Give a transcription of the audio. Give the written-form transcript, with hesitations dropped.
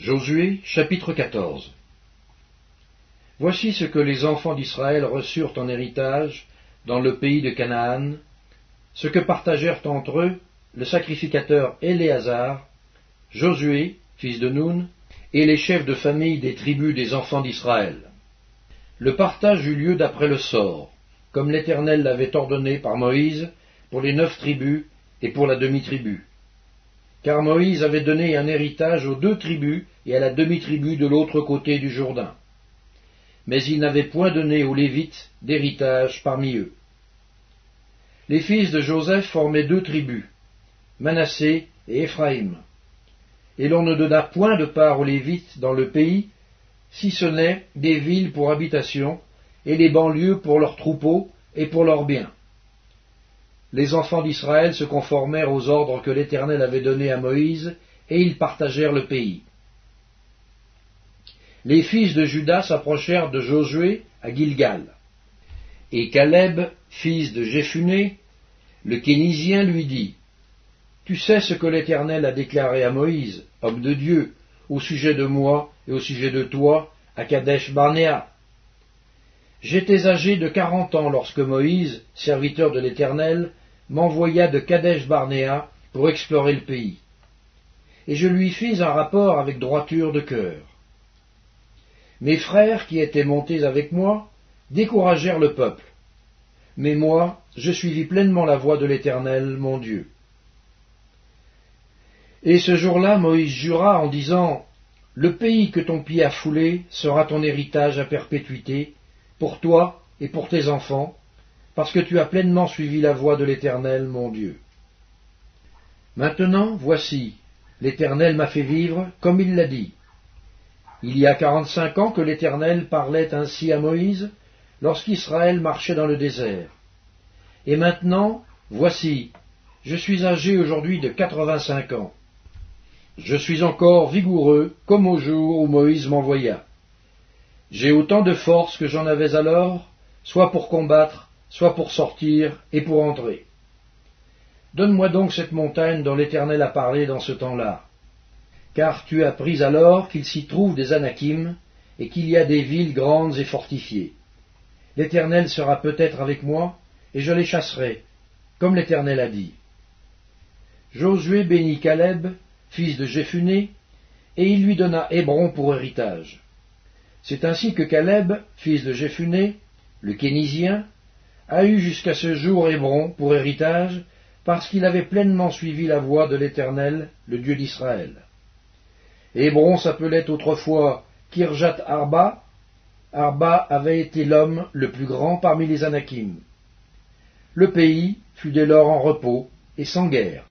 Josué, chapitre 14. Voici ce que les enfants d'Israël reçurent en héritage dans le pays de Canaan, ce que partagèrent entre eux le sacrificateur Éléazar, Josué, fils de Nun, et les chefs de famille des tribus des enfants d'Israël. Le partage eut lieu d'après le sort, comme l'Éternel l'avait ordonné par Moïse, pour les 9 tribus et pour la demi-tribu. Car Moïse avait donné un héritage aux 2 tribus et à la demi-tribu de l'autre côté du Jourdain. Mais il n'avait point donné aux Lévites d'héritage parmi eux. Les fils de Joseph formaient 2 tribus, Manassé et Éphraïm. Et l'on ne donna point de part aux Lévites dans le pays, si ce n'est des villes pour habitation, et les banlieues pour leurs troupeaux et pour leurs biens. Les enfants d'Israël se conformèrent aux ordres que l'Éternel avait donnés à Moïse, et ils partagèrent le pays. Les fils de Juda s'approchèrent de Josué à Gilgal. Et Caleb, fils de Jéphuné, le Kénizien, lui dit : Tu sais ce que l'Éternel a déclaré à Moïse, homme de Dieu, au sujet de moi et au sujet de toi, à Kadesh-Barnéa. J'étais âgé de 40 ans lorsque Moïse, serviteur de l'Éternel, m'envoya de Kadesh-Barnéa pour explorer le pays. Et je lui fis un rapport avec droiture de cœur. Mes frères qui étaient montés avec moi découragèrent le peuple. Mais moi, je suivis pleinement la voie de l'Éternel, mon Dieu. Et ce jour-là, Moïse jura en disant : Le pays que ton pied a foulé sera ton héritage à perpétuité, pour toi et pour tes enfants, parce que tu as pleinement suivi la voie de l'Éternel, mon Dieu. Maintenant, voici, l'Éternel m'a fait vivre comme il l'a dit. Il y a 45 ans que l'Éternel parlait ainsi à Moïse, lorsqu'Israël marchait dans le désert. Et maintenant, voici, je suis âgé aujourd'hui de 85 ans. Je suis encore vigoureux, comme au jour où Moïse m'envoya. J'ai autant de force que j'en avais alors, soit pour combattre, soit pour sortir et pour entrer. Donne-moi donc cette montagne dont l'Éternel a parlé dans ce temps-là. Car tu as appris alors qu'il s'y trouve des Anakim, et qu'il y a des villes grandes et fortifiées. L'Éternel sera peut-être avec moi, et je les chasserai, comme l'Éternel a dit. Josué bénit Caleb, fils de Jéphuné, et il lui donna Hébron pour héritage. C'est ainsi que Caleb, fils de Jéphuné, le Kénizien, a eu jusqu'à ce jour Hébron pour héritage, parce qu'il avait pleinement suivi la voie de l'Éternel, le Dieu d'Israël. Hébron s'appelait autrefois Kirjat Arba. Arba avait été l'homme le plus grand parmi les Anakim. Le pays fut dès lors en repos et sans guerre.